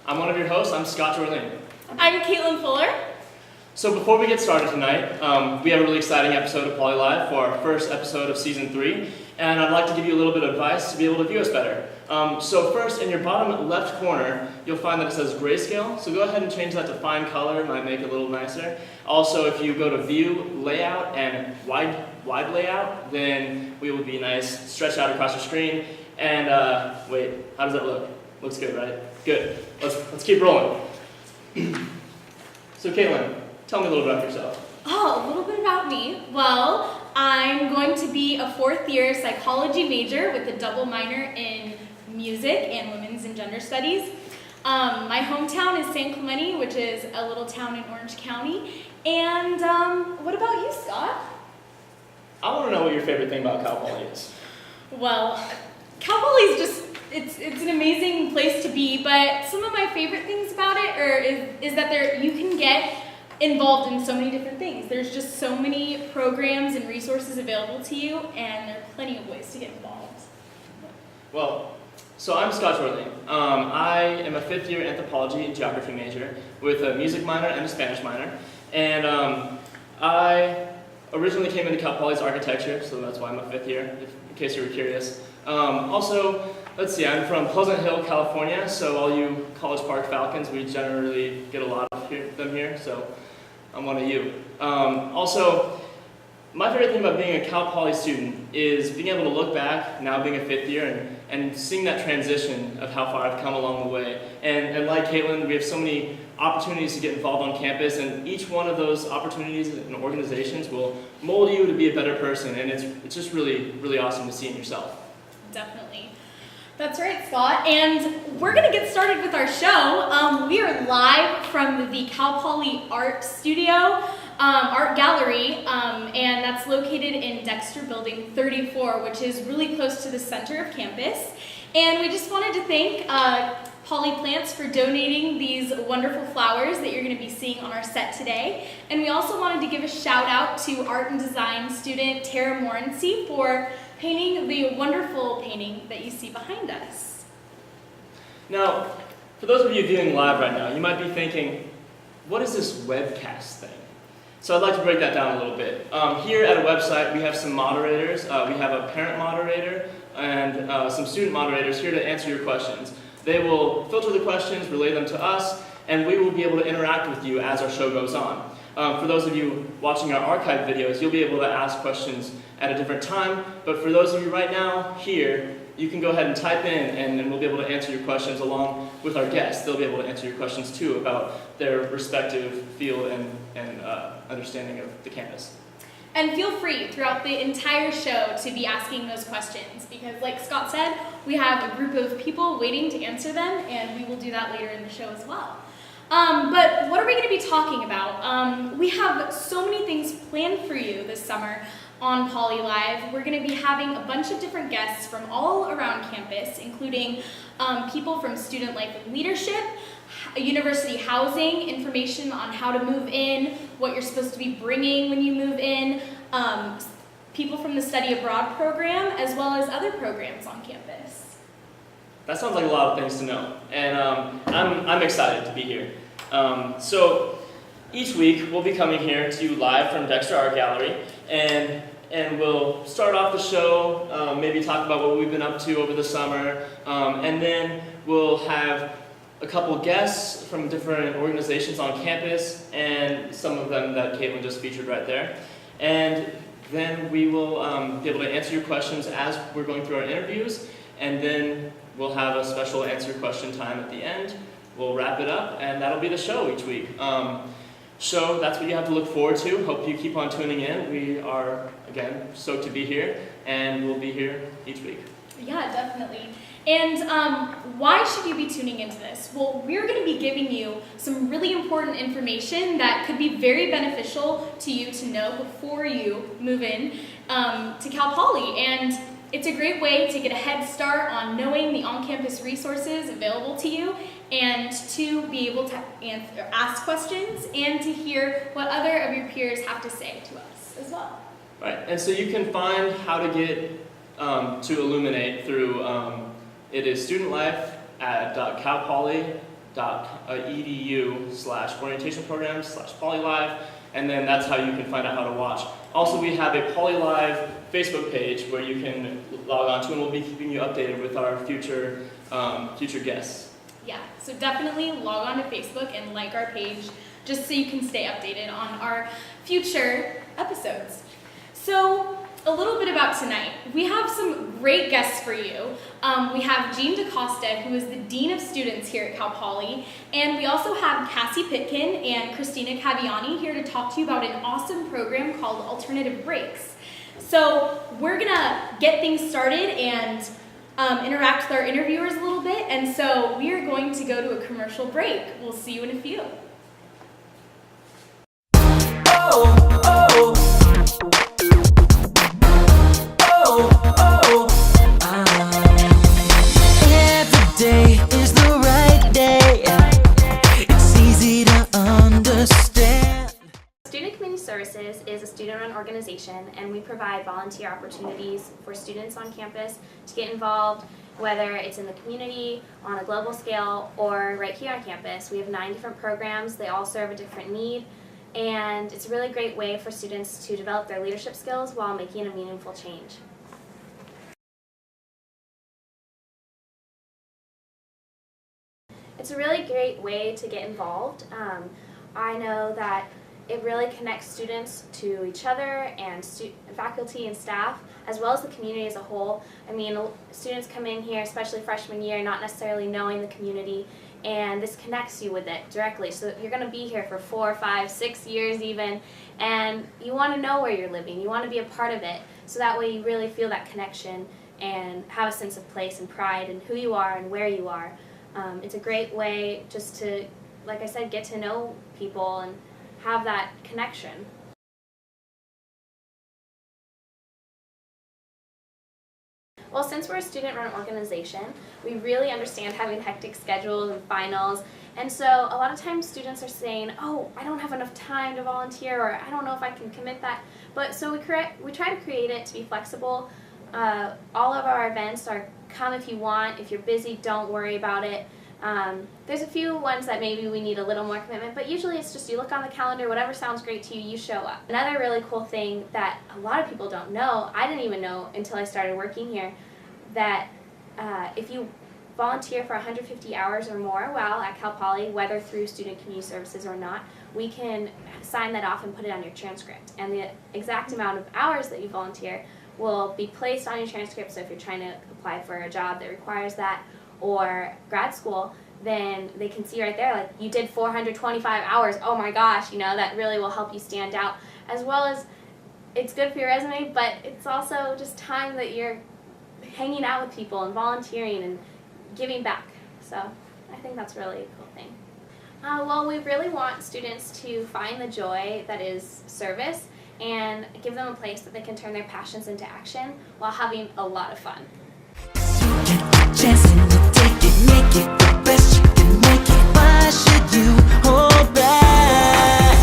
I'm one of your hosts. I'm Scott Jorlin. I'm Caitlin Fuller. So before we get started tonight, we have a really exciting episode of Poly Live for our first episode of Season 3, and I'd like to give you a little bit of advice to be able to view us better. So first, in your bottom left corner, you'll find that it says grayscale, so go ahead and change that to fine color. It might make it a little nicer. Also, if you go to View, Layout, and Wide Layout, then we will be nice, stretched out across your screen. And wait, how does that look? Looks good, right? Good. Let's keep rolling. So Caitlin, tell me a little bit about yourself. Oh, a little bit about me. Well, I'm going to be a fourth-year psychology major with a double minor in music and women's and gender studies. My hometown is San Clemente, which is a little town in Orange County. And what about you, Scott? I want to know what your favorite thing about Cal Poly is. Well, Cal Poly is just, it's an amazing place to be, but some of my favorite things about it is that you can get involved in so many different things. There's just so many programs and resources available to you, and there are plenty of ways to get involved. Well, so I'm Scott Jorlin. I am a fifth-year anthropology and geography major with a music minor and a Spanish minor. And I originally came into Cal Poly's architecture, so that's why I'm a fifth year, in case you were curious. Also, let's see, I'm from Pleasant Hill, California, so all you College Park Falcons, we generally get a lot of them here, so I'm one of you. Also, my favorite thing about being a Cal Poly student is being able to look back, now being a fifth year, and seeing that transition of how far I've come along the way. And like Caitlin, we have so many opportunities to get involved on campus, and each one of those opportunities and organizations will mold you to be a better person, and it's just really, really awesome to see in yourself. Definitely. That's right, Scott. And we're going to get started with our show. We are live from the Cal Poly Art Studio, Art Gallery, and that's located in Dexter Building 34, which is really close to the center of campus. And we just wanted to thank Poly Plants for donating these wonderful flowers that you're going to be seeing on our set today. And we also wanted to give a shout out to art and design student Tara Morency for painting the wonderful painting that you see behind us. Now, for those of you viewing live right now, you might be thinking, what is this webcast thing? So I'd like to break that down a little bit. Here at a website, we have some moderators. We have a parent moderator and some student moderators here to answer your questions. They will filter the questions, relay them to us, and we will be able to interact with you as our show goes on. For those of you watching our archived videos, you'll be able to ask questions at a different time, but for those of you right now here, you can go ahead and type in and we'll be able to answer your questions along with our guests. They'll be able to answer your questions too about their respective field and understanding of the campus. And feel free throughout the entire show to be asking those questions because like Scott said, we have a group of people waiting to answer them and we will do that later in the show as well. But what are we going to be talking about? We have so many things planned for you this summer on Poly Live. We're going to be having a bunch of different guests from all around campus, including people from student life and leadership, university housing, information on how to move in, what you're supposed to be bringing when you move in, people from the study abroad program, as well as other programs on campus. That sounds like a lot of things to know, and I'm excited to be here. So each week we'll be coming here to you live from Dexter Art Gallery, and we'll start off the show, maybe talk about what we've been up to over the summer, and then we'll have a couple guests from different organizations on campus, and some of them that Caitlin just featured right there. And then we will be able to answer your questions as we're going through our interviews, and then we'll have a special answer question time at the end. We'll wrap it up, and that'll be the show each week. So that's what you have to look forward to. Hope you keep on tuning in. We are, again, stoked to be here, and we'll be here each week. Yeah, definitely. And why should you be tuning into this? Well, we're going to be giving you some really important information that could be very beneficial to you to know before you move in to Cal Poly. And it's a great way to get a head start on knowing the on-campus resources available to you and to be able to ask questions and to hear what other of your peers have to say to us as well. Right, and so you can find how to get to Illuminate through, it is student life at calpoly.edu. edu/orientation programs/polylive, and then that's how you can find out how to watch. Also, we have a polylive Facebook page where you can log on to, and we'll be keeping you updated with our future guests. Yeah, so definitely log on to Facebook and like our page just so you can stay updated on our future episodes. So, a little bit about tonight. We have some great guests for you. We have Jean DaCosta, who is the Dean of Students here at Cal Poly, and we also have Cassie Pitkin and Christina Caviani here to talk to you about an awesome program called Alternative Breaks. So we're gonna get things started and interact with our interviewers a little bit, and so we are going to go to a commercial break. We'll see you in a few. Every day is the right day. It's easy to understand. Student Community Services is a student-run organization, and we provide volunteer opportunities for students on campus to get involved, whether it's in the community, on a global scale, or right here on campus. We have 9 different programs. They all serve a different need, and it's a really great way for students to develop their leadership skills while making a meaningful change. It's a really great way to get involved. I know that it really connects students to each other and faculty and staff, as well as the community as a whole. I mean, students come in here, especially freshman year, not necessarily knowing the community, and this connects you with it directly. So you're going to be here for 4, 5, 6 years even, and you want to know where you're living. You want to be a part of it, so that way you really feel that connection and have a sense of place and pride in who you are and where you are. It's a great way just to, like I said, get to know people and have that connection. Well, since we're a student-run organization, we really understand having hectic schedules and finals, and so a lot of times students are saying, oh, I don't have enough time to volunteer, or I don't know if I can commit that. But so we try to create it to be flexible. All of our events are come if you want. If you're busy, don't worry about it. There's a few ones that maybe we need a little more commitment, but usually it's just you look on the calendar, whatever sounds great to you, you show up. Another really cool thing that a lot of people don't know, I didn't even know until I started working here, that if you volunteer for 150 hours or more while at Cal Poly, whether through Student Community Services or not, we can sign that off and put it on your transcript. And the exact amount of hours that you volunteer will be placed on your transcript, so if you're trying to apply for a job that requires that, or grad school, then they can see right there, like, you did 425 hours, oh my gosh, you know, that really will help you stand out, as well as it's good for your resume, but it's also just time that you're hanging out with people and volunteering and giving back. So I think that's really a cool thing. Well, we really want students to find the joy that is service and give them a place that they can turn their passions into action while having a lot of fun. Chance and you take it, make it the best you can make it. Why should you hold back?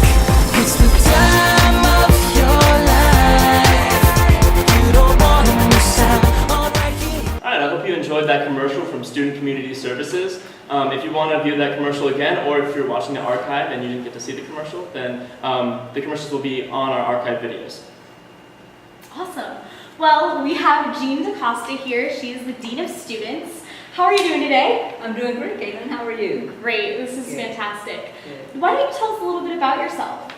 It's the time of your life. You don't want to miss out on right here. Alright, I hope you enjoyed that commercial from Student Community Services. If you want to view that commercial again, or if you're watching the archive and you didn't get to see the commercial, then the commercials will be on our archive videos. Awesome. Well, we have Jean DaCosta here. She is the Dean of Students. How are you doing today? I'm doing great, Caitlin. How are you? Great. This is Good. fantastic. Good. Why don't you tell us a little bit about yourself?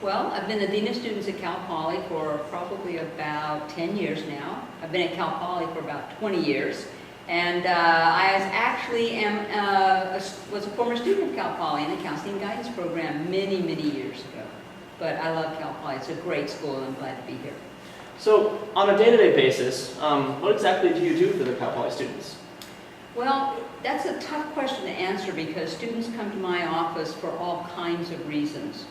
Well, I've been the Dean of Students at Cal Poly for probably about 10 years now. I've been at Cal Poly for about 20 years. And I actually was a former student of Cal Poly in the Counseling Guidance Program many, many years ago. But I love Cal Poly. It's a great school, and I'm glad to be here. So, on a day-to-day basis, what exactly do you do for the Cal Poly students? Well, that's a tough question to answer because students come to my office for all kinds of reasons.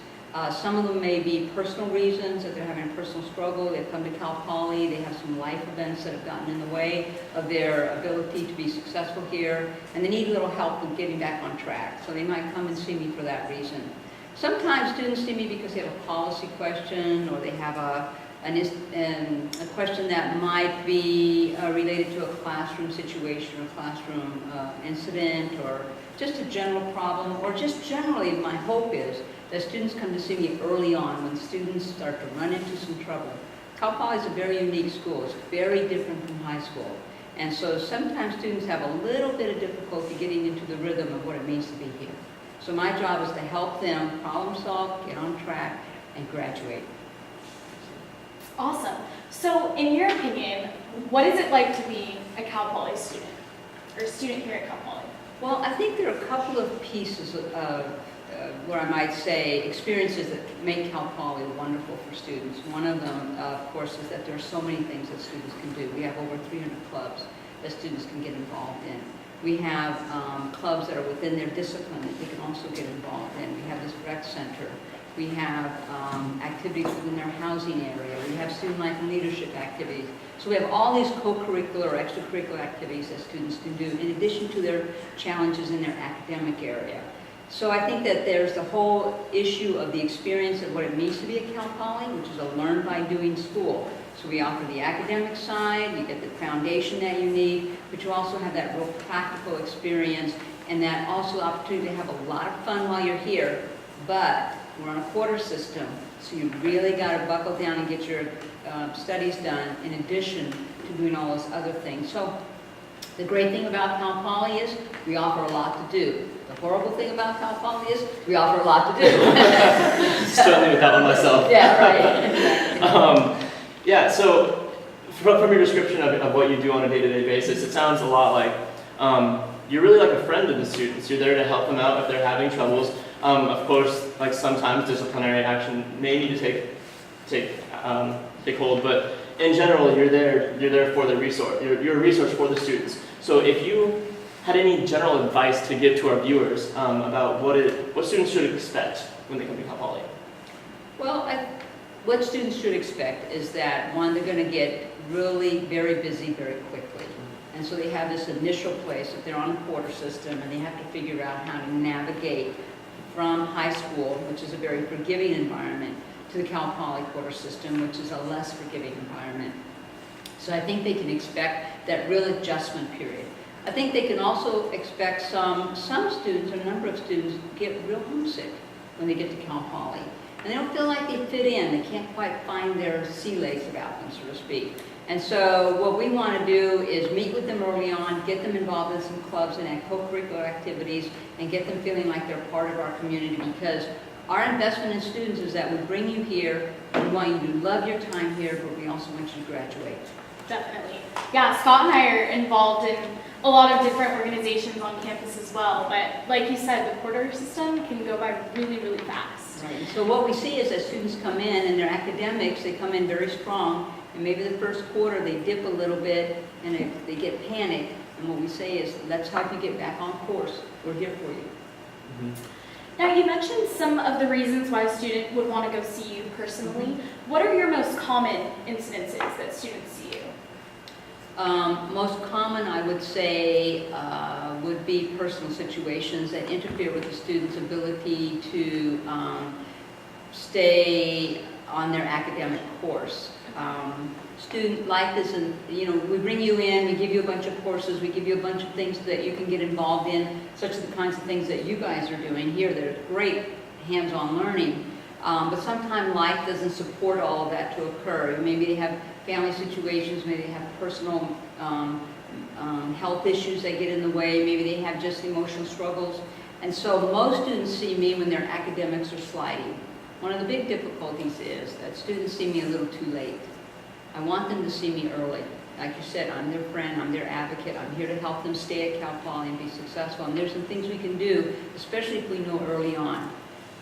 Some of them may be personal reasons, that they're having a personal struggle. They've come to Cal Poly, they have some life events that have gotten in the way of their ability to be successful here, and they need a little help with getting back on track. So they might come and see me for that reason. Sometimes students see me because they have a policy question, or they have a question that might be related to a classroom situation or classroom incident, or just a general problem, or just generally, my hope is that students come to see me early on when students start to run into some trouble. Cal Poly is a very unique school. It's very different from high school. And so sometimes students have a little bit of difficulty getting into the rhythm of what it means to be here. So my job is to help them problem solve, get on track, and graduate. Awesome. So, in your opinion, what is it like to be a Cal Poly student, or a student here at Cal Poly? Well, I think there are a couple of pieces of where I might say experiences that make Cal Poly wonderful for students. One of them, of course, is that there are so many things that students can do. We have over 300 clubs that students can get involved in. We have clubs that are within their discipline that they can also get involved in. We have this rec center. We have activities within their housing area. We have student life and leadership activities. So we have all these co-curricular or extracurricular activities that students can do in addition to their challenges in their academic area. So I think that there's the whole issue of the experience of what it means to be a Cal Poly, which is a learn by doing school. So we offer the academic side, you get the foundation that you need, but you also have that real practical experience and that also opportunity to have a lot of fun while you're here. But we're on a quarter system, so you really got to buckle down and get your studies done in addition to doing all those other things. So the great thing about Cal Poly is we offer a lot to do. The horrible thing about Cal Poly is we offer a lot to do. Struggling with that one myself. Yeah, right. Yeah, so from your description of what you do on a day-to-day basis, it sounds a lot like you're really like a friend to the students. You're there to help them out if they're having troubles. Of course, like sometimes disciplinary action may need to take hold, but in general, you're there for the resource. You're a resource for the students. So if you had any general advice to give to our viewers about what students should expect when they come to Cal Poly? Well, what students should expect is that, one, they're going to get really very busy very quickly. And so they have this initial place that they're on a quarter system and they have to figure out how to navigate from high school, which is a very forgiving environment, to the Cal Poly quarter system, which is a less forgiving environment. So I think they can expect that real adjustment period. I think they can also expect some students, a number of students, get real homesick when they get to Cal Poly. And they don't feel like they fit in. They can't quite find their sea legs about them, so to speak. And so what we want to do is meet with them early on, get them involved in some clubs and co-curricular activities, and get them feeling like they're part of our community, because our investment in students is that we bring you here, we want you to love your time here, but we also want you to graduate. Definitely. Yeah, Scott and I are involved in a lot of different organizations on campus as well, but like you said, the quarter system can go by really, really fast. Right. So what we see is that students come in and their academics, they come in very strong, and maybe the first quarter they dip a little bit and they get panicked, and what we say is, let's help you get back on course. We're here for you. Mm-hmm. Now, you mentioned some of the reasons why a student would want to go see you personally. What are your most common incidences that students see you? Most common, I would say, would be personal situations that interfere with the student's ability to stay on their academic course. Student life isn't, we bring you in, we give you a bunch of courses, we give you a bunch of things that you can get involved in, such as the kinds of things that you guys are doing here. They're great hands-on learning, but sometimes life doesn't support all of that to occur. Maybe they have family situations, maybe they have personal health issues that get in the way, maybe they have just emotional struggles. And so most students see me when their academics are sliding. One of the big difficulties is that students see me a little too late. I want them to see me early. Like you said, I'm their friend, I'm their advocate, I'm here to help them stay at Cal Poly and be successful. And there's some things we can do, especially if we know early on.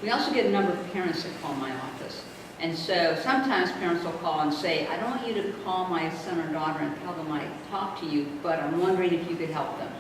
We also get a number of parents that call my office. And so sometimes parents will call and say, I don't want you to call my son or daughter and tell them I talked to you, but I'm wondering if you could help them.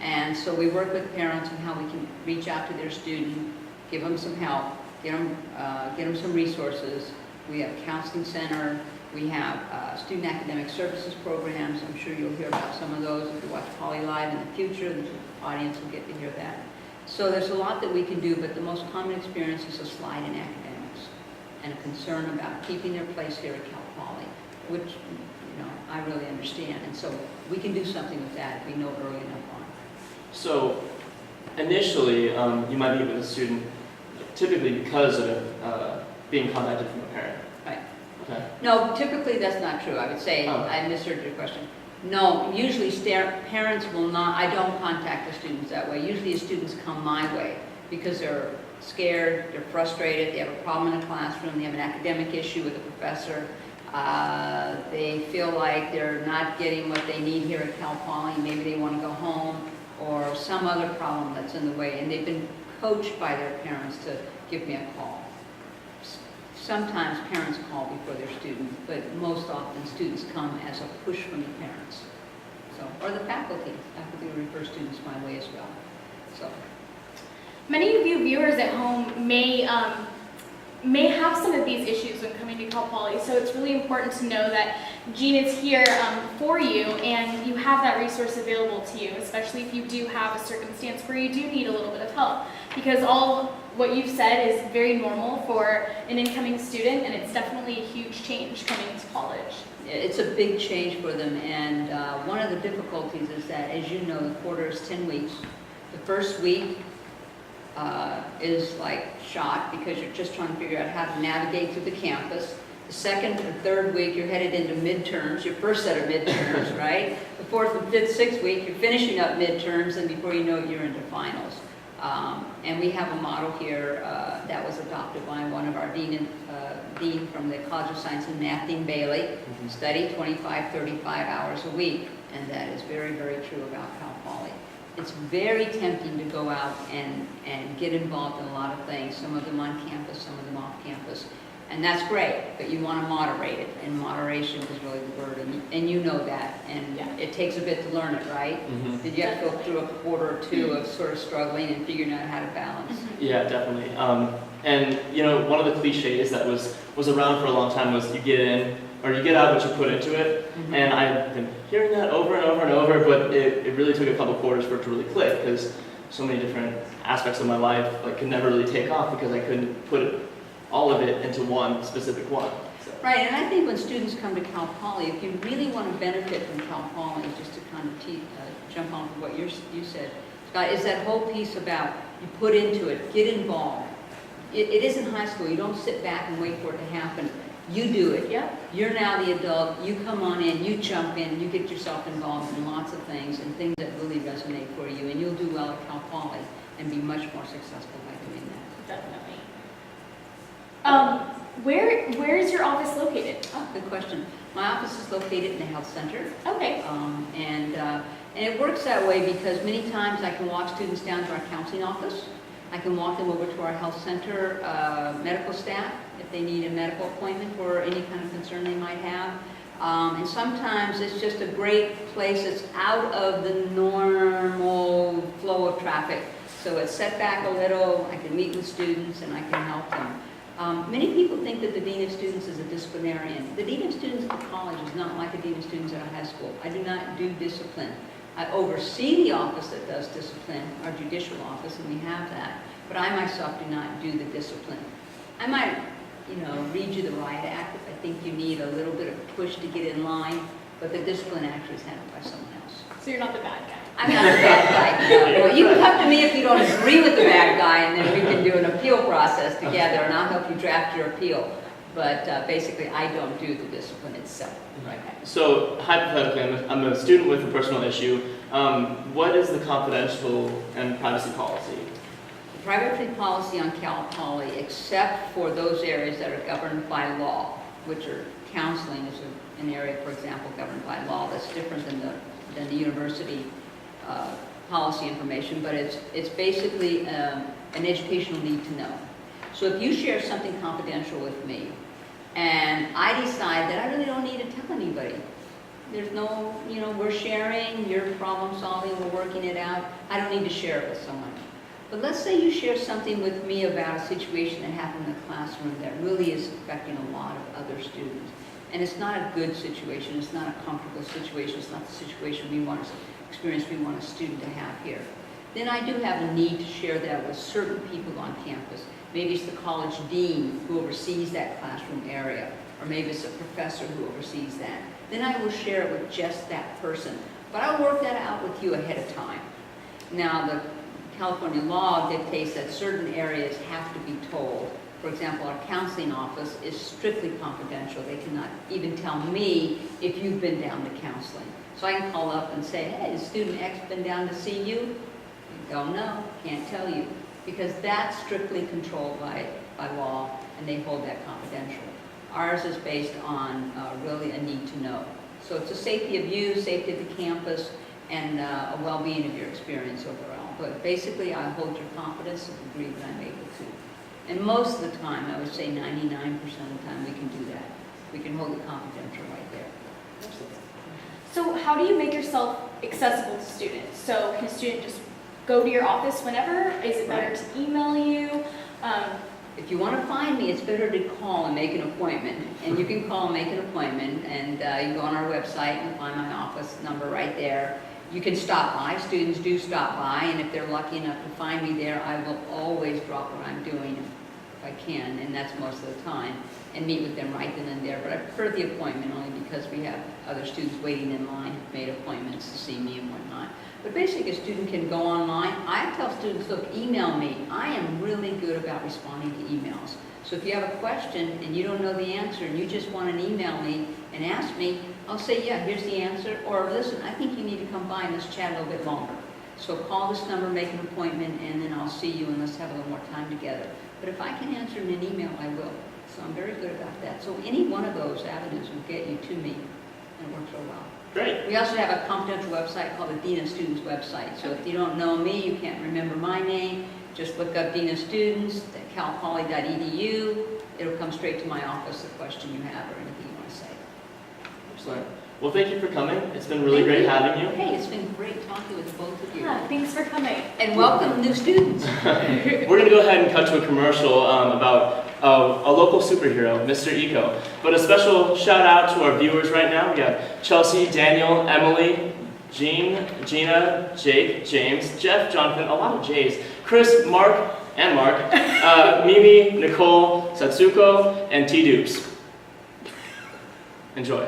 And so we work with parents on how we can reach out to their student, give them some help, get them some resources. We have a counseling center. We have student academic services programs. I'm sure you'll hear about some of those if you watch Poly Live in the future. The audience will get to hear that. So there's a lot that we can do, but the most common experience is a slide in academics and a concern about keeping their place here at Cal Poly, which I really understand. And so we can do something with that if we know early enough on. So initially, you might meet with a student typically because of being contacted from a parent. Right. Okay. No, typically that's not true. I would say, Oh. I misheard your question. No, usually parents will not, I don't contact the students that way. Usually the students come my way because they're scared, they're frustrated, they have a problem in the classroom, they have an academic issue with a professor, they feel like they're not getting what they need here at Cal Poly, maybe they want to go home, or some other problem that's in the way, and they've been coached by their parents to give me a call. Sometimes parents call before their student, but most often students come as a push from the parents. So, or the faculty. Faculty will refer students my way as well. So, Many of you viewers at home may have some of these issues when coming to Cal Poly, so it's really important to know that Jean is here for you, and you have that resource available to you, especially if you do have a circumstance where you do need a little bit of help, because all what you've said is very normal for an incoming student, and it's definitely a huge change coming to college. it's a big change for them, and one of the difficulties is that, as you know, the quarter is 10 weeks. The first week is like shot because you're just trying to figure out how to navigate through the campus. The second or third week, you're headed into midterms, your first set of midterms, right? The fourth and fifth, sixth week, you're finishing up midterms, and before you know it, you're into finals. And we have a model here that was adopted by one of our dean from the College of Science and Math, Dean Bailey. Study 25, 35 hours a week, and that is very, very true about Cal Poly. It's very tempting to go out and get involved in a lot of things, some of them on campus, some of them off campus. And that's great, but you want to moderate it, and moderation is really the word, and you know that, and it takes a bit to learn it, right? Mm-hmm. Did you have to go through a quarter or two of sort of struggling and figuring out how to balance? Yeah, definitely. And you know, one of the cliches that was around for a long time was you get in, or you get out what you put into it. Mm-hmm. And I've been hearing that over and over and over, but it really took a couple quarters for it to really click, because so many different aspects of my life could never really take off because I couldn't put all of it into one specific one. So. Right, and I think when students come to Cal Poly, if you really want to benefit from Cal Poly, just to kind of jump on to what you said, Scott, is that whole piece about you put into it, get involved. It isn't high school. You don't sit back and wait for it to happen. You do it. Yep. You're now the adult. You come on in, you jump in, you get yourself involved in lots of things and things that really resonate for you, and you'll do well at Cal Poly and be much more successful by doing that. Definitely. Where is your office located? Oh, good question. My office is located in the health center. Okay. And it works that way because many times I can walk students down to our counseling office. I can walk them over to our health center medical staff if they need a medical appointment for any kind of concern they might have. And sometimes it's just a great place that's out of the normal flow of traffic. So it's set back a little, I can meet with students and I can help them. Many people think that the Dean of Students is a disciplinarian. The Dean of Students at the college is not like a Dean of Students at a high school. I do not do discipline. I oversee the office that does discipline, our judicial office, and we have that. But I myself do not do the discipline. I might, read you the riot act if I think you need a little bit of a push to get in line, but the discipline actually is handled by someone else. So you're not the bad guy. I'm not the bad guy. No. Well, you can come to me if you don't agree with the bad guy, and then we can do an appeal process together, and I'll help you draft your appeal. But basically, I don't do the discipline itself. Right. So hypothetically, I'm a student with a personal issue. What is the confidential and privacy policy? The privacy policy on Cal Poly, except for those areas that are governed by law, which are counseling is an area, for example, governed by law that's different than the university policy information, but it's basically an educational need to know. So if you share something confidential with me, and I decide that I really don't need to tell anybody, there's no, we're sharing, you're problem solving, we're working it out, I don't need to share it with someone. But let's say you share something with me about a situation that happened in the classroom that really is affecting a lot of other students. And it's not a good situation, it's not a comfortable situation, it's not the situation we want a student to have here. Then I do have a need to share that with certain people on campus. Maybe it's the college dean who oversees that classroom area, or maybe it's a professor who oversees that. Then I will share it with just that person. But I'll work that out with you ahead of time. Now, the California law dictates that certain areas have to be told. For example, our counseling office is strictly confidential. They cannot even tell me if you've been down to counseling. So I can call up and say, hey, has student X been down to see you? Don't know, can't tell you. Because that's strictly controlled by law, and they hold that confidential. Ours is based on really a need to know. So it's a safety of you, safety of the campus, and a well-being of your experience overall. But basically, I hold your confidence to the degree that I'm able to. And most of the time, I would say 99% of the time, we can do that. We can hold it confidential right there. So how do you make yourself accessible to students? So can a student just go to your office whenever? Is it better to email you? If you want to find me, it's better to call and make an appointment. And you can call and make an appointment, and you can go on our website and find my office number right there. You can stop by. Students do stop by, and if they're lucky enough to find me there, I will always drop what I'm doing if I can, and that's most of the time, and meet with them right then and there. But I prefer the appointment only because we have other students waiting in line who've made appointments to see me and whatnot. But basically, a student can go online. I tell students, look, email me. I am really good about responding to emails. So if you have a question and you don't know the answer and you just want to email me and ask me, I'll say, yeah, here's the answer. Or listen, I think you need to come by and let's chat a little bit longer. So call this number, make an appointment, and then I'll see you and let's have a little more time together. But if I can answer in an email, I will. So I'm very good about that. So any one of those avenues will get you to me, and it works real well. Great. We also have a confidential website called the Dean of Students website. So if you don't know me, you can't remember my name, just look up Dean of Students at calpoly.edu. It'll come straight to my office, the question you have or anything you want to say. Excellent. Well, thank you for coming. It's been really great having you. Hey, it's been great talking with both of you. Yeah, thanks for coming. And welcome new students. We're going to go ahead and cut to a commercial about a local superhero, Mr. Eco. But a special shout out to our viewers right now. We have Chelsea, Daniel, Emily, Jean, Gina, Jake, James, Jeff, Jonathan, a lot of J's, Chris, Mark, Mimi, Nicole, Satsuko, and T-Dupes. Enjoy.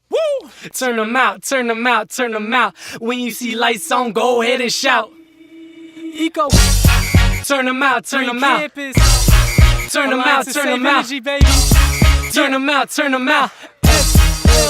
Woo! Turn them out, turn them out, turn them out. When you see lights on, go ahead and shout. Eco. Turn them out, turn them out. Turn them out, turn them out. Turn them out, turn them out.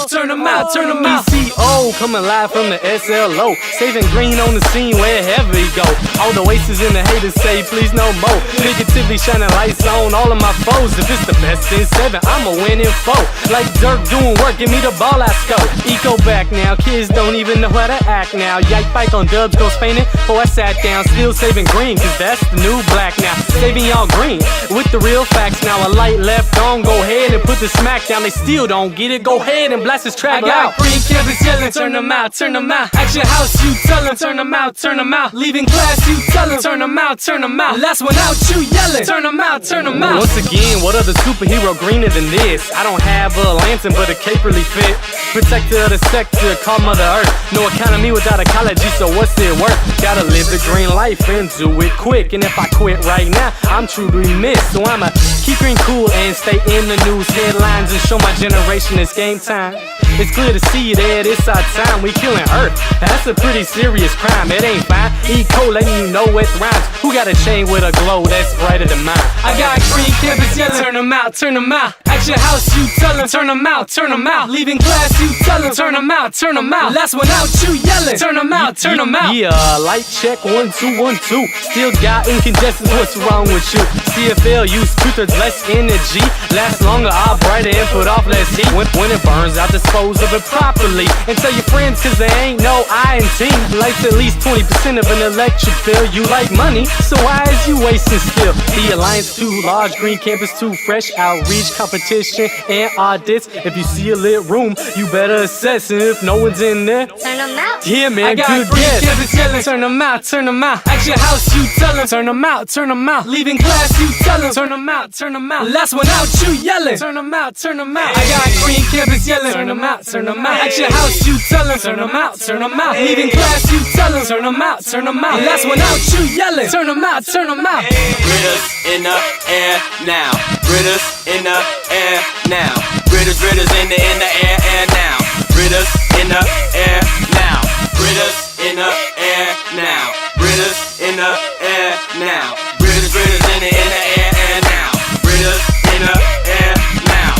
Turn them out, turn them out. ECO coming live from the SLO. Saving green on the scene wherever he go. All the wastes in the haters say please no more. Negatively shining lights on all of my foes. If it's the best in 7, I'm a winning foe. Like Dirk doing work, give me the ball, I score. Eco back now, kids don't even know how to act now. Yike bike on dubs, goes fainting. Oh, I sat down, still saving green, cause that's the new black now. Saving y'all green, with the real facts now. A light left on, go ahead and put the smack down. They still don't get it, go ahead and blast this track loud. I got green campus yelling, turn them out, turn them out. At your house, you tell them, turn them out, turn them out. Leaving class, you tell them, turn them out, turn them out. Last one out, you yelling, turn them out, turn them out. Once again, what other superhero greener than this? I don't have a lantern, but a cape really fit. Protector of the sector, call Mother Earth. No economy without ecology, so what's it worth? Gotta live the green life and do it quick. And if I quit right now, I'm truly missed. So I'ma keep green cool and stay in the news headlines and show my generation it's game time. It's clear to see that it's our time. We killing Earth, that's a pretty serious crime. It ain't fine. Eco letting you know it rhymes. Who got a chain with a glow that's brighter than mine? I got green campus yelling, turn them out, turn them out. At your house, you tell them, turn them out, turn them out. Leaving class, you tell them, turn them out, turn them out. Last one out, you yelling, turn them out, turn them out. Yeah, light check, 1, 2, 1, 2. Still got incandescence, what's wrong with you? CFL use 2/3 less energy. Last longer, all brighter and put off less heat. When it burns out, dispose of it properly. And tell your friends, cause there ain't no I in team. Lights at least 20% of an electric bill. You like money, so why is you wasting skill? The alliance too large, green campus too fresh. Outreach, competition, and audits. If you see a lit room, you better assess. And if no one's in there, Turn them out. yeah man, I got good green guess. campus yelling, Turn them out, turn them out. At your house, you tell them, turn them out, turn them out. Leaving class, you tell them, turn them out, turn them out. Last one out, you yelling, turn them out, turn them out. I got green campus yelling, turn them out, turn them out. At your house, you tell them, turn them out, turn them out. Leaving class, you tell them, turn them out, turn them out. Last one out, you yelling, turn them out, turn them out. Ritters in the air now. Ritters in the air now. Ritters in the air now. Ritters in the air now. Ritters in the air now. Britta's in the air now. Britta's in the air and now. Britta's in the air now.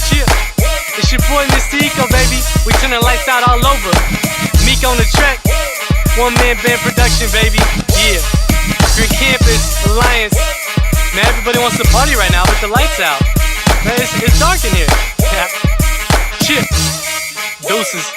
Cheer. It's your boy Mr. Eco, baby. We turn the lights out all over. Meek on the track. One man band production, baby. Yeah. Green Campus Alliance. Man, everybody wants to party right now, but the lights out. Man, it's dark in here. Yeah. Cheer. Deuces.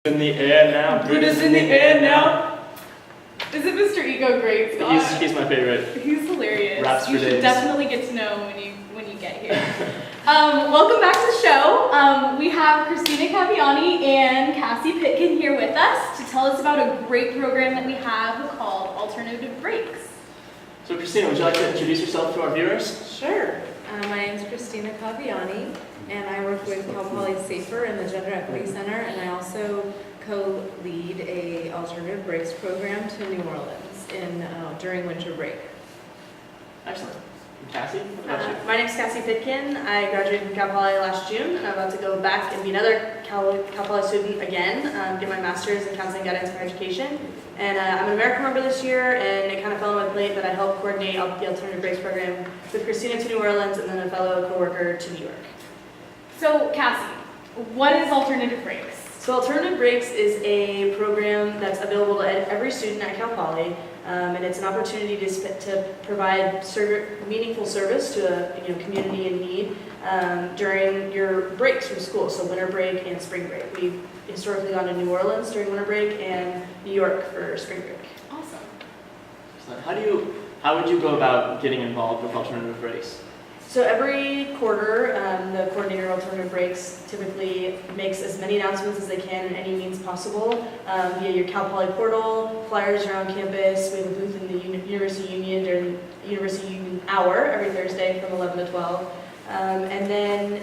In the air now. Britta's in the air now. Is it Mr. Ego great, Scott? He's my favorite. He's hilarious. Raps for you should days. definitely get to know when you get here. Welcome back to the show. We have Christina Caviani and Cassie Pitkin here with us to tell us about a great program that we have called Alternative Breaks. So Christina, would you like to introduce yourself to our viewers? Sure. My name is Christina Caviani, and I work with Cal Poly Safer in the Gender Equity Center, and I also co-lead a alternative breaks program to New Orleans during winter break. Excellent. And Cassie, what about you? My name is Cassie Pitkin. I graduated from Cal Poly last June, and I'm about to go back and be another Cal Poly student again, get my master's in counseling, guidance, and education. And I'm an American member this year, and it kind of fell in my plate that I helped coordinate the Alternative Breaks program with Christina to New Orleans and then a fellow coworker to New York. So, Cassie, what is Alternative Breaks? So Alternative Breaks is a program that's available to every student at Cal Poly, and it's an opportunity to provide meaningful service to a community in need during your breaks from school, so winter break and spring break. We've historically gone to New Orleans during winter break and New York for spring break. Awesome. Excellent. How would you go about getting involved with Alternative Breaks? So every quarter, the coordinator of Alternative Breaks typically makes as many announcements as they can in any means possible via your Cal Poly portal, flyers around campus. We have a booth in the University Union during University Union Hour every Thursday from 11 to 12. And then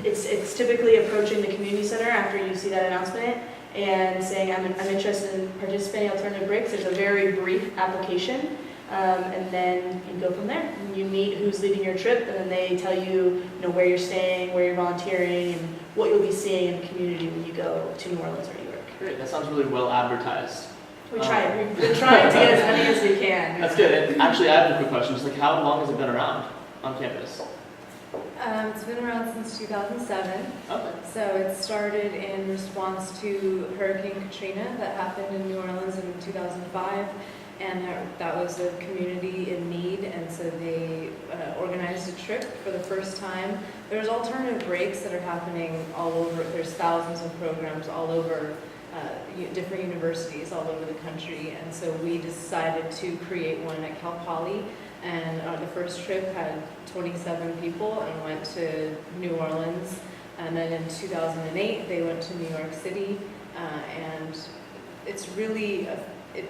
it's typically approaching the community center after you see that announcement and saying, I'm interested in participating in Alternative Breaks. There's a very brief application. And then you go from there. You meet who's leading your trip, and then they tell you, where you're staying, where you're volunteering, and what you'll be seeing in the community when you go to New Orleans or New York. Great. That sounds really well advertised. We try. We've been trying to get as many as we can. That's good. And actually, I have a quick question. Just how long has it been around on campus? It's been around since 2007. Okay. So it started in response to Hurricane Katrina that happened in New Orleans in 2005. And that was a community in need, and so they organized a trip for the first time. There's alternative breaks that are happening all over. There's thousands of programs all over different universities all over the country, and so we decided to create one at Cal Poly. And the first trip had 27 people and went to New Orleans. And then in 2008, they went to New York City, and it's really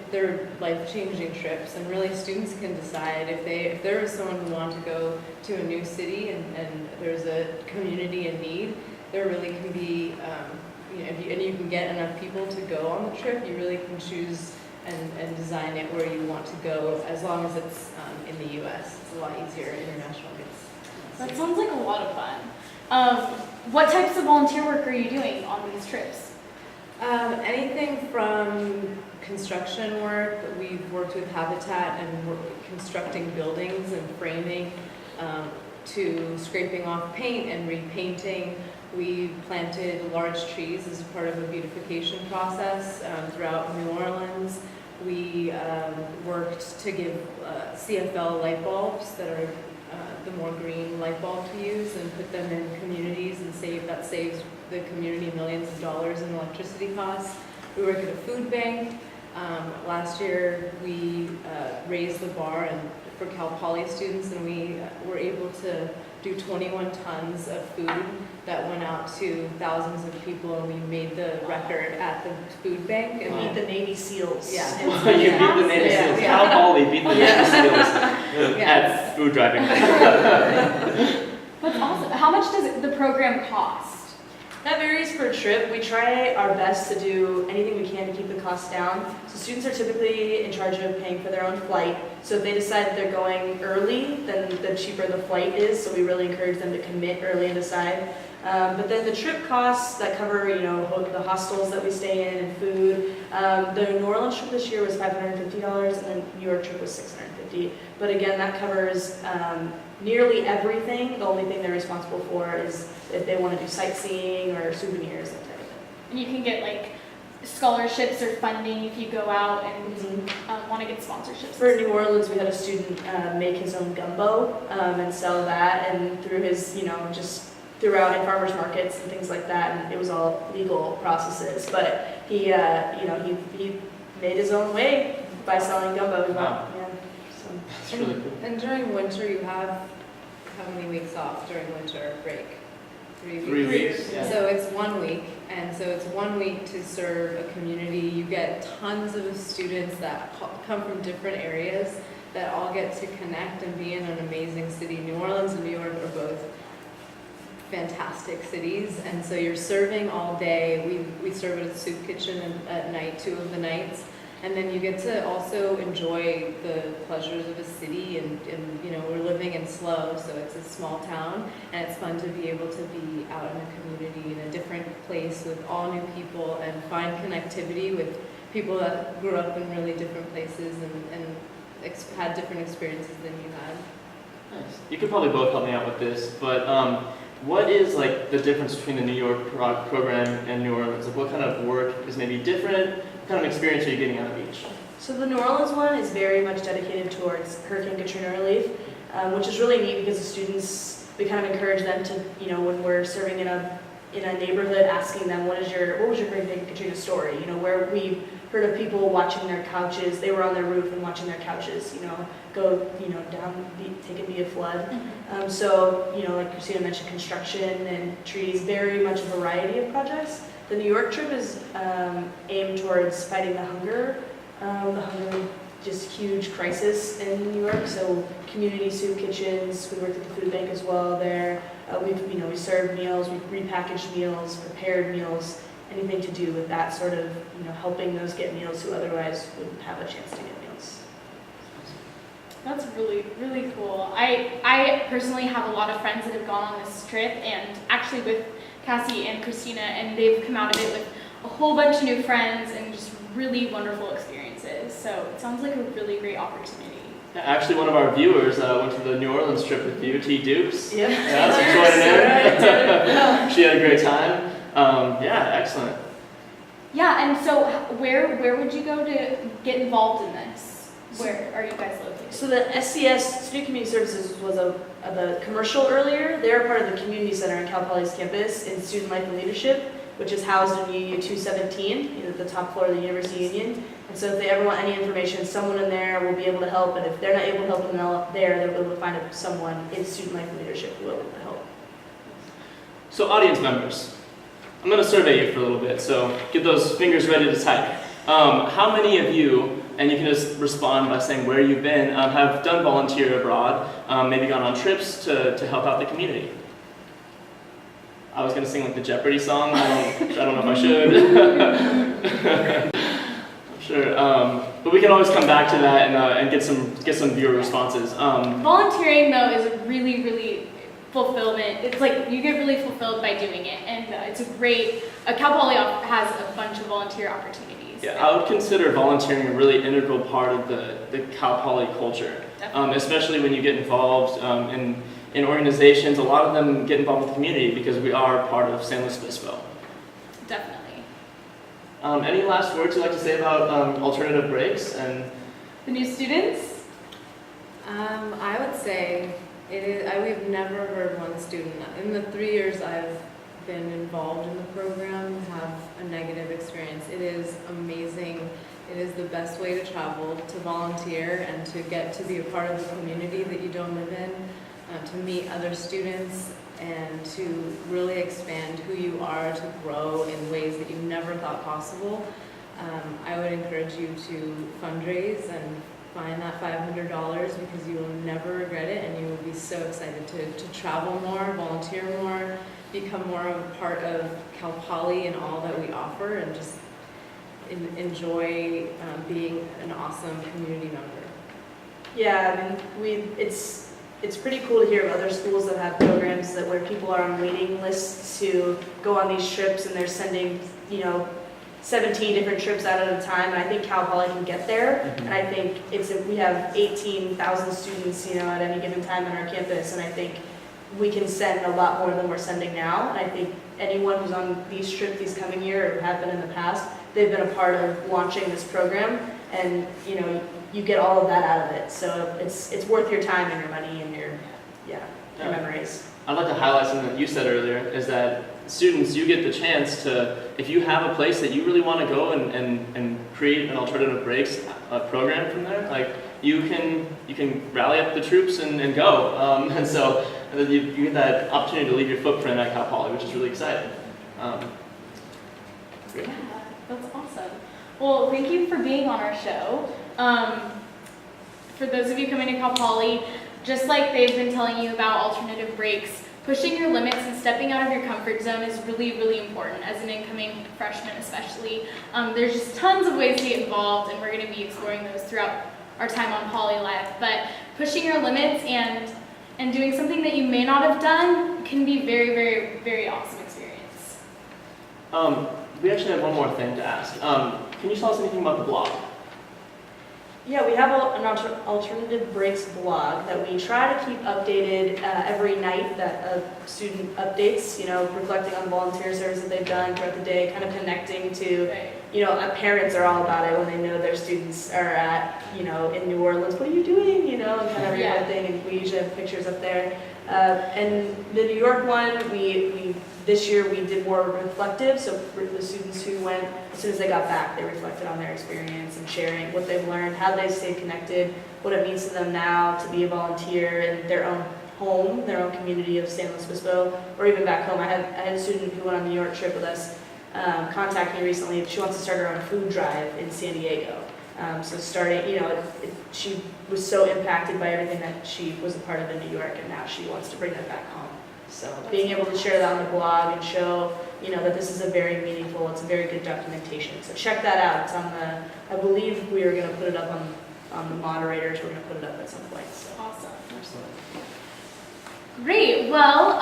they're life-changing trips, and really students can decide if there is someone who wants to go to a new city and there's a community in need, there really can be, and you can get enough people to go on the trip, you really can choose and design it where you want to go, as long as it's in the U.S. It's a lot easier internationally. That sounds like a lot of fun. What types of volunteer work are you doing on these trips? Anything from construction work. We've worked with Habitat and we're constructing buildings and framing, to scraping off paint and repainting. We planted large trees as part of a beautification process throughout New Orleans. We worked to give CFL light bulbs that are the more green light bulb to use, and put them in communities and saves the community millions of dollars in electricity costs. We work at a food bank. Last year we raised the bar for Cal Poly students, and we were able to do 21 tons of food that went out to thousands of people, and we made the record at the food bank. And Beat the Navy SEAls. Yeah. You beat the Navy Yeah, SEAls. yeah. Cal Poly beat the Navy SEAls Yes. at food driving. That's awesome. How much does the program cost? That varies per trip. We try our best to do anything we can to keep the costs down. So students are typically in charge of paying for their own flight. So if they decide that they're going early, then the cheaper the flight is. So we really encourage them to commit early and decide. But then the trip costs that cover, the hostels that we stay in and food. The New Orleans trip this year was $550, and the New York trip was $650. But again, that covers nearly everything. The only thing they're responsible for is if they want to do sightseeing or souvenirs, that type of thing. And you can get like scholarships or funding if you go out and want to get sponsorships. For New Orleans, we had a student make his own gumbo and sell that, and through his, just throughout in farmers markets and things like that, and it was all legal processes. But he made his own way by selling gumbo. Wow. Yeah. So. That's really cool. And during winter, you have how many weeks off during winter break? 3 weeks. 3 weeks. Yeah. So it's 1 week, and so it's 1 week to serve a community. You get tons of students that come from different areas that all get to connect and be in an amazing city. New Orleans and New York are both fantastic cities, and so you're serving all day. We serve at a soup kitchen at night, 2 of the nights, and then you get to also enjoy the pleasures of a city, and we're living in Slow, so it's a small town, and it's fun to be able to be out in a community in a different place with all new people and find connectivity with people that grew up in really different places and had different experiences than you had. Nice. You could probably both help me out with this, but what is like the difference between the New York program and New Orleans? Like, what kind of work is maybe different? What kind of experience are you getting out of each? So the New Orleans one is very much dedicated towards Hurricane Katrina relief, which is really neat because the students, we kind of encourage them to, when we're serving in a neighborhood, asking them what was your Hurricane Katrina story? Where we've heard of people watching their couches, they were on their roof and watching their couches, go, down, taken via flood. So, like Christina mentioned, construction and trees, very much a variety of projects. The New York trip is aimed towards fighting the hunger, just huge crisis in New York. So community soup kitchens, we worked at the food bank as well there. We served meals, we repackaged meals, prepared meals, anything to do with that sort of, helping those get meals who otherwise wouldn't have a chance to get meals. That's really, really cool. I personally have a lot of friends that have gone on this trip, and actually with Cassie and Christina, and they've come out of it with a whole bunch of new friends and just really wonderful experiences. So it sounds like a really great opportunity. Yeah, actually, one of our viewers went to the New Orleans trip with you, T. Dukes. Yep. Yeah, that's extraordinary. She had a great time. Excellent. Yeah, and so where would you go to get involved in this? Where are you guys located? So the SCS, Student Community Services, was the commercial earlier. They're part of the community center on Cal Poly's campus in Student Life and Leadership, which is housed in UU 217, at the top floor of the University Union. And so if they ever want any information, someone in there will be able to help. And if they're not able to help them there, they'll be able to find someone in Student Life and Leadership who will be able to help. So audience members, I'm going to survey you for a little bit, so get those fingers ready to type. How many of you, and you can just respond by saying where you've been, have done volunteer abroad, maybe gone on trips to help out the community? I was going to sing like the Jeopardy song. I don't know if I should. I'm sure. But we can always come back to that and get some viewer responses. Volunteering, though, is a really, really fulfillment. It's like you get really fulfilled by doing it, and it's a great. Cal Poly has a bunch of volunteer opportunities. Yeah, I would consider volunteering a really integral part of the Cal Poly culture, especially when you get involved in organizations. A lot of them get involved with the community because we are part of San Luis Obispo. Definitely. Any last words you'd like to say about alternative breaks and the new students? I would say we've never heard one student in the 3 years I've been involved in the program have a negative experience. It is amazing. It is the best way to travel, to volunteer, and to get to be a part of the community that you don't live in. to meet other students, and to really expand who you are, to grow in ways that you never thought possible. I would encourage you to fundraise and find that $500 because you will never regret it, and you will be so excited to travel more, volunteer more, become more of a part of Cal Poly and all that we offer, and just enjoy being an awesome community member. Yeah, I mean, it's pretty cool to hear of other schools that have programs that where people are on waiting lists to go on these trips, and they're sending, 17 different trips out at a time, and I think Cal Poly can get there. And I think we have 18,000 students, at any given time on our campus, and I think we can send a lot more than we're sending now. And I think anyone who's on these trips this coming year or have been in the past, they've been a part of launching this program, and you get all of that out of it. So it's worth your time and your money and your memories. I'd like to highlight something that you said earlier, is that students, you get the chance to, if you have a place that you really want to go and create an alternative breaks program from there, like you can rally up the troops and go. And so you get that opportunity to leave your footprint at Cal Poly, which is really exciting. Great. Yeah, that's awesome. Well, thank you for being on our show. For those of you coming to Cal Poly, just like they've been telling you about alternative breaks, pushing your limits and stepping out of your comfort zone is really, really important as an incoming freshman especially. There's just tons of ways to get involved, and we're going to be exploring those throughout our time on Poly Life. But pushing your limits and doing something that you may not have done can be very, very, very awesome experience. We actually have one more thing to ask. Can you tell us anything about the blog? Yeah, we have an alternative breaks blog that we try to keep updated every night, that a student updates, reflecting on volunteer service that they've done throughout the day, kind of connecting to, parents are all about it when they know their students are at, in New Orleans, what are you doing, and kind of everything, and we usually have pictures up there. And the New York one, this year we did more reflective, so for the students who went, as soon as they got back, they reflected on their experience and sharing what they've learned, how they stayed connected, what it means to them now to be a volunteer in their own home, their own community of San Luis Obispo, or even back home. I had a student who went on the New York trip with us contact me recently. She wants to start her own food drive in San Diego. So starting, she was so impacted by everything that she was a part of in New York, and now she wants to bring that back home. So being able to share that on the blog and show, that this is it's a very good documentation. So check that out. It's on I believe we are going to put it up on the moderators. We're going to put it up at some point. So. Awesome. Excellent. Great. Well,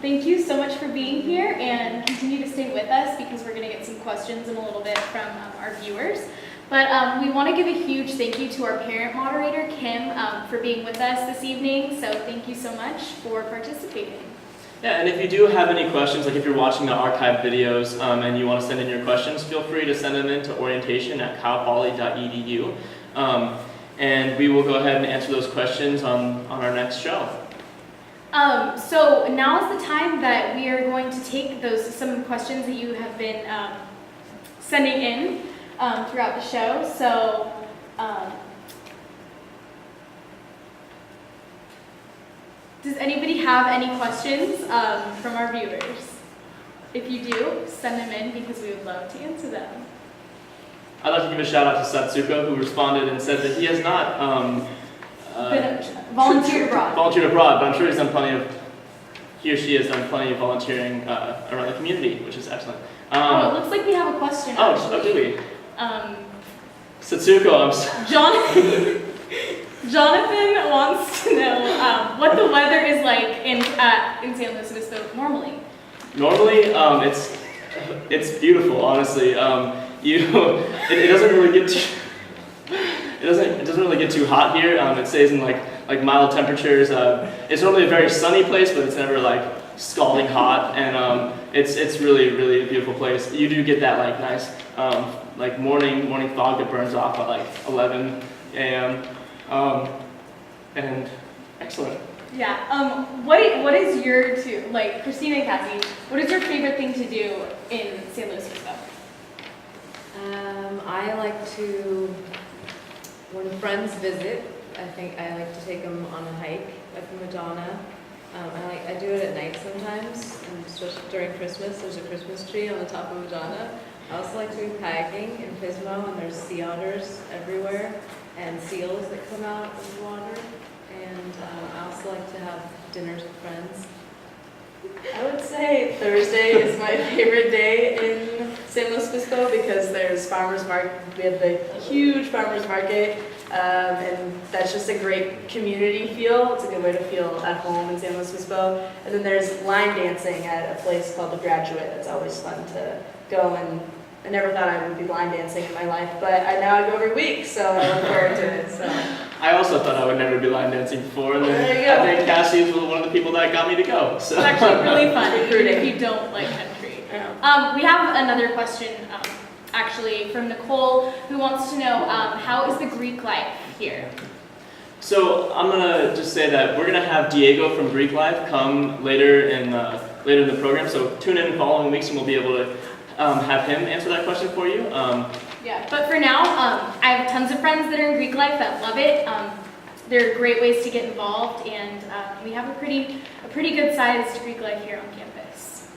thank you so much for being here, and continue to stay with us because we're going to get some questions in a little bit from our viewers. But we want to give a huge thank you to our parent moderator, Kim, for being with us this evening. So thank you so much for participating. Yeah, and if you do have any questions, like if you're watching the archived videos and you want to send in your questions, feel free to send them in to orientation@calpoly.edu. And we will go ahead and answer those questions on our next show. So now is the time that we are going to take some questions that you have been sending in throughout the show. So does anybody have any questions from our viewers? If you do, send them in because we would love to answer them. I'd like to give a shout out to Satsuko, who responded and said that he has not Volunteered abroad. Volunteered abroad, but I'm sure he or she has done plenty of volunteering around the community, which is excellent. It looks like we have a question. Oh, do we? Satsuko, Jonathan wants to know what the weather is like in San Luis Obispo normally. Normally, it's beautiful. Honestly, it doesn't really get too. It doesn't really get too hot here. It stays in like mild temperatures. It's normally a very sunny place, but it's never like scalding hot, and it's really, really a beautiful place. You do get that like nice morning fog that burns off at like 11 a.m. And excellent. Yeah. What is your Christina and Cassie? What is your favorite thing to do in San Luis Obispo? I like to, when friends visit, I think I like to take them on a hike like Madonna. I do it at night sometimes, and especially during Christmas. There's a Christmas tree on the top of Madonna. I also like to be kayaking in Pismo, and there's sea otters everywhere, and seals that come out of the water. And I also like to have dinners with friends. I would say Thursday is my favorite day in San Luis Obispo because there's farmers market. We have the huge farmers market, and that's just a great community feel. It's a good way to feel at home in San Luis Obispo. And then there's line dancing at a place called The Graduate. That's always fun to go, and I never thought I would be line dancing in my life, but now I go every week, so I look forward to it. So. I also thought I would never be line dancing before, and There then you go. I think Cassie is one of the people that got me to go. So. It's actually really fun if you don't like country. We have another question, actually, from Nicole, who wants to know how is the Greek life here? So I'm gonna just say that we're gonna have Diego from Greek Life come later in the program. So tune in the following weeks, and we'll be able to have him answer that question for you. Yeah, but for now, I have tons of friends that are in Greek life that love it. There are great ways to get involved, and we have a pretty good sized Greek life here on campus.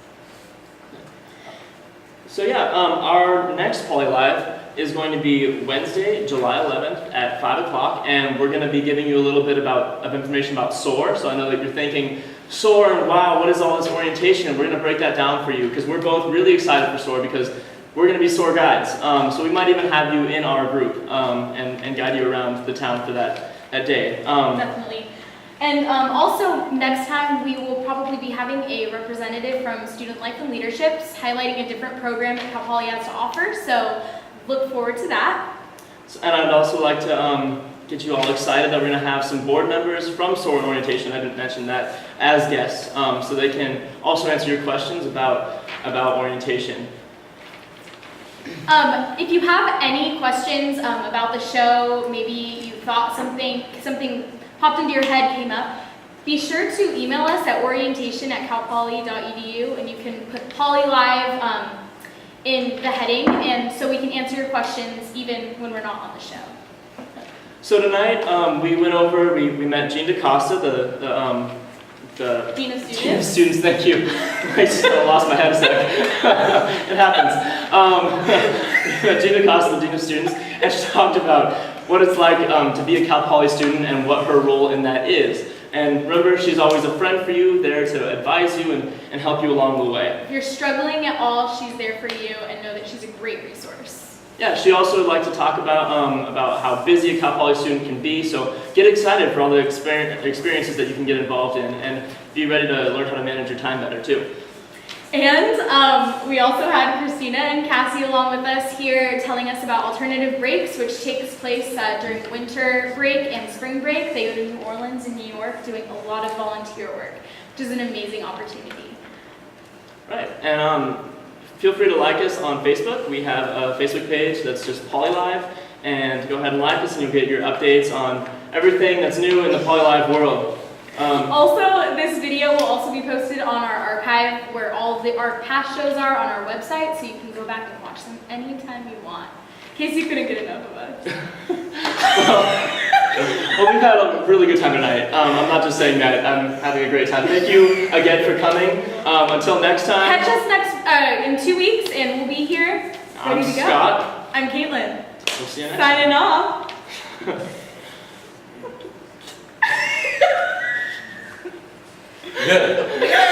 So yeah, our next Poly Live is going to be Wednesday, July 11th at 5 o'clock, and we're going to be giving you a little bit of information about SOAR. So I know that you're thinking, SOAR, and wow, what is all this orientation? We're going to break that down for you because we're both really excited for SOAR because we're going to be SOAR guides. So we might even have you in our group and guide you around the town for that day. Definitely. And also, next time we will probably be having a representative from Student Life and Leaderships highlighting a different program that Cal Poly has to offer. So look forward to that. And I'd also like to get you all excited that we're going to have some board members from SOAR Orientation, I didn't mention that, as guests, so they can also answer your questions about orientation. If you have any questions about the show, maybe you thought something popped into your head, came up, be sure to email us at orientation@calpoly.edu, and you can put Poly Live in the heading, and so we can answer your questions even when we're not on the show. So tonight we met Jean DaCosta, the Dean of Students. Dean of Students, thank you. I just lost my head a sec. It happens. Jean DaCosta, the Dean of Students, and she talked about what it's like to be a Cal Poly student and what her role in that is. And remember, she's always a friend for you, there to advise you and help you along the way. If you're struggling at all, she's there for you, and know that she's a great resource. Yeah, she also would like to talk about how busy a Cal Poly student can be, so get excited for all the experiences that you can get involved in, and be ready to learn how to manage your time better too. And we also had Christina and Cassie along with us here telling us about alternative breaks, which takes place during winter break and spring break. They go to New Orleans and New York doing a lot of volunteer work, which is an amazing opportunity. Right, and feel free to like us on Facebook. We have a Facebook page that's just PolyLive, and go ahead and like us and you'll get your updates on everything that's new in the PolyLive world. Also, this video will also be posted on our archive where all of our past shows are on our website, so you can go back and watch them anytime you want, in case you couldn't get enough of us. Well, we've had a really good time tonight. I'm not just saying that, I'm having a great time. Thank you again for coming. Until next time. Catch us in 2 weeks, and we'll be here ready to go. I'm Scott. I'm Caitlin. We'll see you next Signing off. Good.